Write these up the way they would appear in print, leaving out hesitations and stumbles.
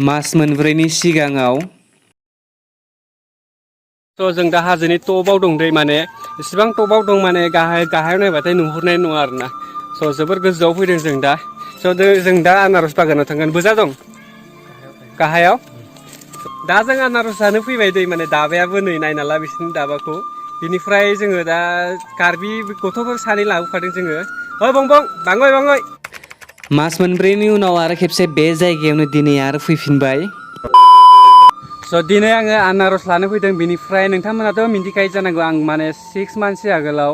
मास मोनब्रैनि सिगाङाव थ' जों दा हाजोनि टपाव दं दै माने इसिबां टपाव दं माने गाहायाव नायबाथाय नुहुरनाय नङा आरोना स' जोबोर गोजौआव फैदों जों दा स' जों दा आनारस बागानाव थांगोन बोजा दं गाहायाव दा जों आनारस जानो फैबाय दै माने दाबायाबो नै नायना ला बिसोरनि दाबाखौ बिनिफ्राय जोङो दा कार्बि गथ'फोर सानै लाबोफादों जोङो ओइ बंबं बाङै मास मोनब्रैनि उनाव आरो खेबसे बे जायगायावनो दिनै आरो फैफिनबाय स' दिनै आङो आनारस लानो फैदों बिनिफ्राय नोंथांमोनाथ' मिन्थिखायो जानांगौ आं माने 6 मान्थसो आगोलाव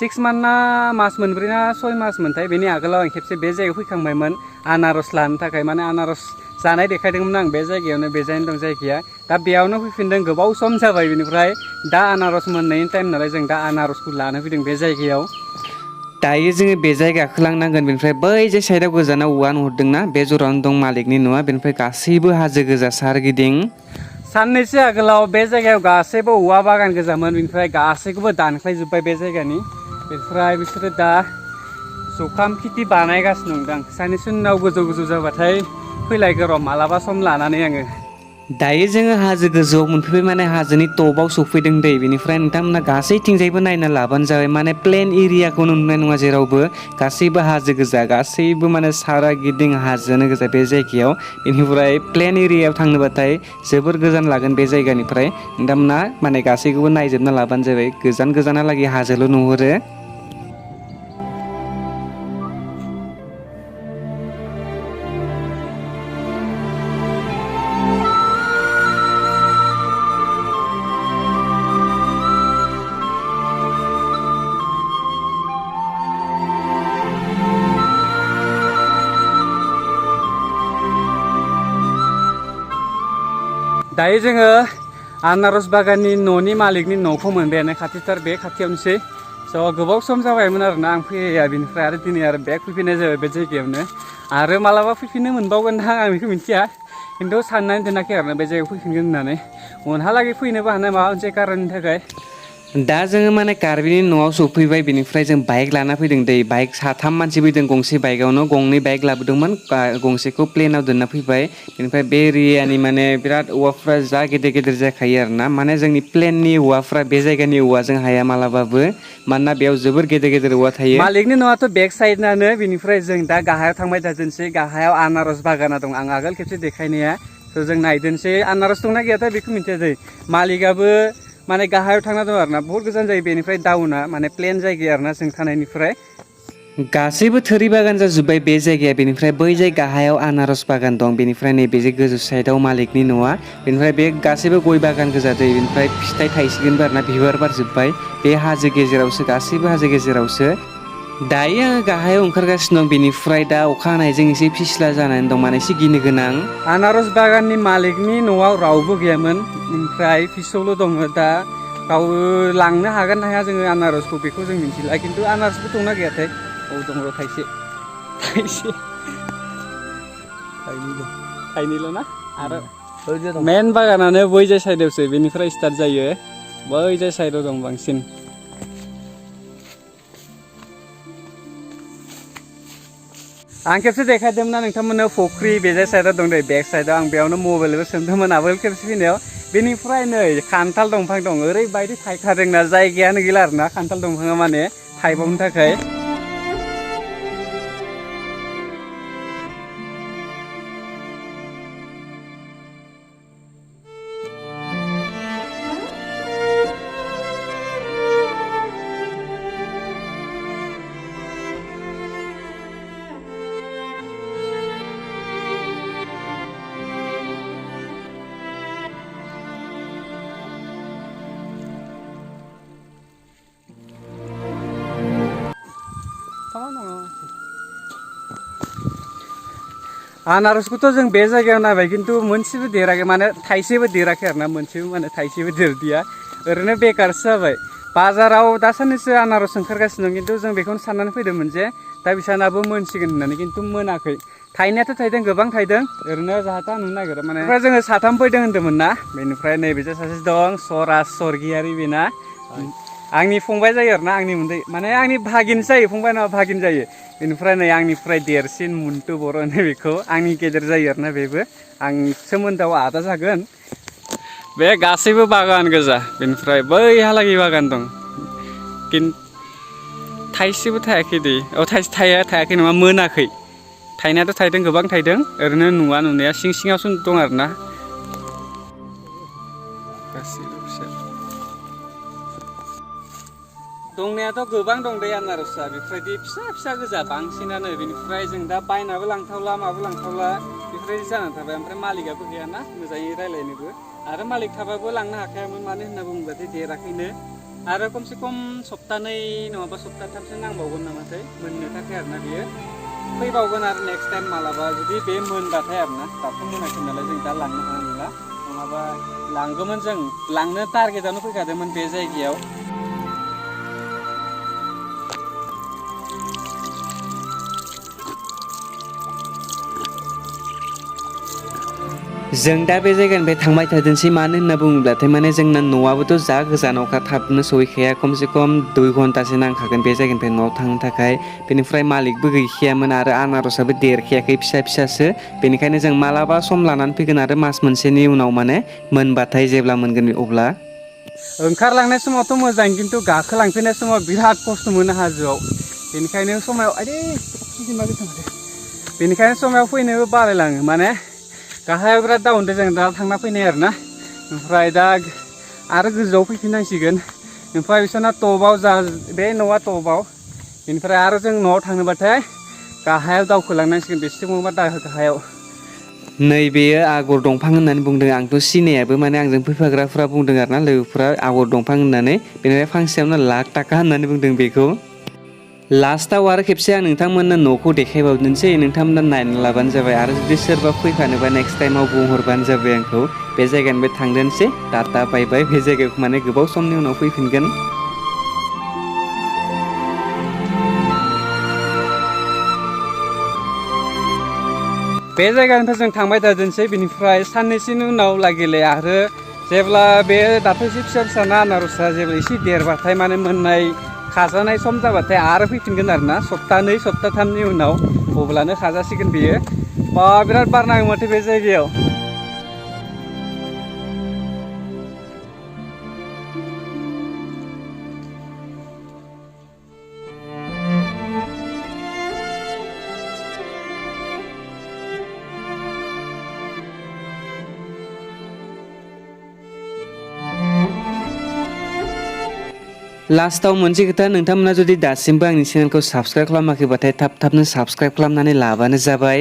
6 मान्थ ना मास मोनब्रै ना 6 मास मोनथाय बेनि आगोलाव आं खेबसे बे जायगायाव फैखांबायमोन आनारस लानो थाखाय माने आनारस जानाय देखायदोंमोन आं बे जायगायावनो बेजायनो दं जायगाया दा बेयावनो फैफिनदों गोबाव सम जाबाय बिनिफ्राय दा आनारस मोननायनि टाइम नालाय जों दा आनारसखौ लानो फैदों बे जायगायाव दायो जोङो बे जायगाखौ लांनांगोन बेनिफ्राय बै जे साइडआव गोजानाव औवा नुहुरदोंना बे जरावनो दं मालिकनि न'आ बेनिफ्राय गासैबो हाजो गोजा सारगिदिं साननैसो आगोलाव बे जायगायाव गासैबो औवा बागान गोजामोन बेनिफ्राय गासैखौबो दानख्लायजोब्बाय बे जायगानि बेनिफ्राय बिसोरो दा जुखाम खेथि बानायगासिनो दं साननैसो उनाव गोजौ जाबाथाय फैलायगोन र' मालाबा सम लानानै आङो दायो जोङो हाजो गोजौआव मोनफैबाय माने हाजोनि टपआव सफैदों दै बेनिफ्राय नोंथांमोना गासैथिंजायबो नायना लाबानो जाबाय माने प्लेन एरियाखौ नुनाय नङा जेरावबो गासैबो हाजो गोजा गासैबो माने सारागिदिं हाजोआनो गोजा बे जायगायाव बेनिफ्राय प्लेन एरियायाव थांनोबाथाय जोबोर गोजान लागोन बे जायगानिफ्राय नोंथांमोना माने गासैखौबो नायजोबना लाबानो जाबाय गोजानहालागै हाजोल' नुहुरो दायो जोङो आनारस बागाननि न'नि मालिकनि न'खौ मोनबायानो खाथिथार बे खाथियावनोसै स' गोबाव सम जाबायमोन आरोना आं फैया बिनिफ्राय आरो दिनै आरो बेक फैफिननाय जाबाय बे जायगायावनो आरो मालाबा फैफिननो मोनबावगोन दां आं बेखौ मिन्थिया खिन्थु साननानै दोनाखै आरोना बे जायगायाव फैफिनगोन होननानै उनहालागै फैनोबो हानाय माबा मोनसे कारननि थाखाय दा जोङो माने कार्बिनि न'आव सफैबाय बेनिफ्राय जों बाइक लाना फैदों दै बाइक साथाम मानसि फैदों गंसे बाइकआवनो गंनै बाइक लाबोदोंमोन गंसेखौ प्लेनाव दोनना फैबाय बेनिफ्राय बे एरियानि माने बिराद औवाफ्रा जा गेदेर जाखायो आरोना माने जोंनि प्लेननि औवाफ्रा बे जायगानि औवाजों हाया मालाबाबो मानोना बेयाव जोबोर गेदेर औवा थायो मालिकनि न'आथ' बेक साइडनानो बेनिफ्राय जों दा गाहायाव थांबाय थादोंसै गाहायाव आनारस बागाना दं आं आगोल खेबसे देखायनाया थ' जों नायदोंसै आनारस दंना गैयाथाय बेखौ मिन्थिया दै मालिकआबो माने गाहायाव थांना दं आरोना बहुत गोजान जायो बेनिफ्राय डाउना माने प्लेन जायगाया आरोना जों थानायनिफ्राय गासैबो थोरि बागान जाजोब्बाय बे जायगाया बेनिफ्राय बै जाय गाहायाव आनारस बागान दं बेनिफ्राय नैबे जे गोजौ साइडआव मालिकनि न'आ बेनिफ्राय बे गासैबो गय बागान गोजा दै बेनिफ्राय फिथाइ थायसिगोनबो आरोना बिबार बारजोब्बाय बे हाजो गेजेरावसो गासैबो हाजो गेजेरावसो दायो आङो गाहायाव ओंखारगासिनो दं बेनिफ्राय दा अखा हानायजों एसे फिस्ला जानानै दं माने एसे गिनो गोनां आनारस बागाननि मालिकनि न'आव रावबो गैयामोन ओमफ्राय फिसौल' दङ दा गाव लांनो हागोन ना हाया जोङो आनारसखौ बेखौ जों मिन्थिला खिन्थु आनारसबो दंना गैयाथाय औ दं र' थाइसे थाइनैल' ना आरो मेन बागानानो बै जाय साइडआवसो बेनिफ्राय स्टार्ट जायो बै जाय साइडआव दं बांसिन आं खेबसे देखायदोंमोन ना नोंथांमोननो फुख्रि बेजाय साइडआव दं दै बेक साइडआव आं बेयावनो मबाइलबो सोमदोंमोन आगोल खेबसे फैनायाव बेनिफ्राय नै खान्थाल दंफां दं ओरैबायदि थायखादोंना जायगायानो गैला आरोना खान्थाल दंफाङा माने थायबावनो थाखाय आनारसखौथ' जों बे जायगायाव नायबाय खिन्थु मोनसेबो देराखै माने थाइसेबो देराखै आरोना मोनसेबो माने थाइसेबो देरदिया ओरैनो बेकारसो जाबाय बाजाराव दा साननैसो आनारस ओंखारगासिनो दं खिन्थु जों बेखौनो साननानै फैदोंमोन जे दा बिसानाबो मोनसिगोन होननानै खिन्थु मोनाखै थाइनायाथ' थाइदों गोबां थाइदों ओरैनो जाहाथा नुनो नागिरो माने ओमफ्राय जोङो साथाम फैदों होन्दोंमोन ना बेनिफ्राय नैबेजों सासे दं सराज स्वर्गियारि बेना आंनि फंबाय जायो आरोना आंनि उन्दै माने आंनि भागिन जायो फंबाय नङा भागिन जायो बेनिफ्राय नै आंनिफ्राय देरसिन मुन्टु बर' होनो बेखौ आंनि गेदेर जायो आरोना बेबो आं सोमोन्दोआव आदा जागोन बे गासैबो बागान गोजा बेनिफ्राय बैहालागै बागान दं थाइसेबो थायाखै दे थाइसे थायाखै नङा मोनाखै थायनायाथ' थायदों गोबां थायदों ओरैनो नुवा नुनाया सिं सिङावसो दं आरोना गासैबो फिसा दंनायाथ' गोबां दं दै आनारसआ बेफोरबायदि फिसा फिसा गोजा बांसिनानो बेनिफ्राय जों दा बायनाबो लांथावला माबो लांथावला बेफोरबायदि जानानै थाबाय ओमफ्राय मालिकआबो गैयाना मोजाङै रायलायनोबो आरो मालिक थाबाबो लांनो हाखायामोन मानो होनना बुङोब्लाथाय देराखैनो आरो खमसे खम सप्तानै नङाबा सप्ताथामसो नांबावगोन नामाथाय मोननो थाखाय आरोना बियो फैबावगोन आरो नेक्स्ट टाइम मालाबा जुदि बे मोनबाथाय आरोना दाथ' मोनाखै नालाय जों दा लांनो हानाय नंला नङाबा लांगौमोन जों लांनो टारगेटआवनो फैखादोंमोन बे जायगायाव जों दा बे जायगानिफ्राय थांबाय थादोंसै मानो होनना बुङोब्लाथाय माने जोंना न'आबोथ' जा गोजानावखा थाबनो सहैखाया खमसे खम 2 घन्टासो नांखागोन बे जायगानिफ्राय न'आव थांनो थाखाय बेनिफ्राय मालिकबो गैखायामोन आरो आनारसाबो देरखायाखै फिसा फिसासो बेनिखायनो जों मालाबा सम लानानै फैगोन आरो मास मोनसेनि उनाव माने मोनबाथाय जेब्ला मोनगोन अब्ला ओंखारलांनाय समावथ' मोजां खिन्थु गाखोलांफिननाय समाव बिराद खस्थ' मोनो हाजोआव बेनिखायनो समाव बेनिखायनो समाव फैनोबो बालायलाङो माने गाहायाव बिराद दाउनदो जों दा थांना फैनाय आरोना ओमफ्राय दा आरो गोजौआव फैफिननांसिगोन ओमफ्राय बिसोरना टपआव जा बे न'आ टपआव बेनिफ्राय आरो जों न'आव थांनोबाथाय गाहायाव दावखोलांनांसिगोन बेसेबांबा गाहायाव नैबेयो आगर दंफां होननानै बुंदों आंथ' सिनायाबो माने आंजों फैफाग्राफ्रा बुंदों आरोना लोगोफ्रा आगर दंफां होननानै बेनिफ्राय फांसेयावनो लाख थाखा होननानै बुंदों बेखौ लास्टाव आरो खेबसे आं नोंथांमोननो न'खौ देखायबावनोसै नोंथांमोना नायना लाबानो जाबाय आरो जुदि सोरबा फैफानोबा नेक्स्ट टाइमाव बुंहरबानो जाबाय आंखौ बे जायगानिफ्राय थांदोंसै टाटा बाय बाय बे जायगायाव माने गोबाव समनि उनाव फैफिनगोन बे जायगानिफ्राय जों थांबाय थादोंसै बेनिफ्राय साननैसोनि उनाव लागैलाय आरो जेब्ला बे दाथ' एसे फिसा फिसाना आनारसआ जेब्ला एसे देरबाथाय माने मोननाय खाजानाय सम जाबाथाय आरो फैफिनगोन आरोना सप्तानै सप्ताथामनि उनाव अब्लानो खाजासिगोन बेयो बा बिराद बार नाङो माथो बे जायगायाव लास्टाव मोनसे खोथा नोंथांमोना जुदि दासिमबो आंनि चेनेलखौ साबस्क्राइब खालामाखैबाथाय थाब थाबनो साबस्क्राइब खालामनानै लाबानो जाबाय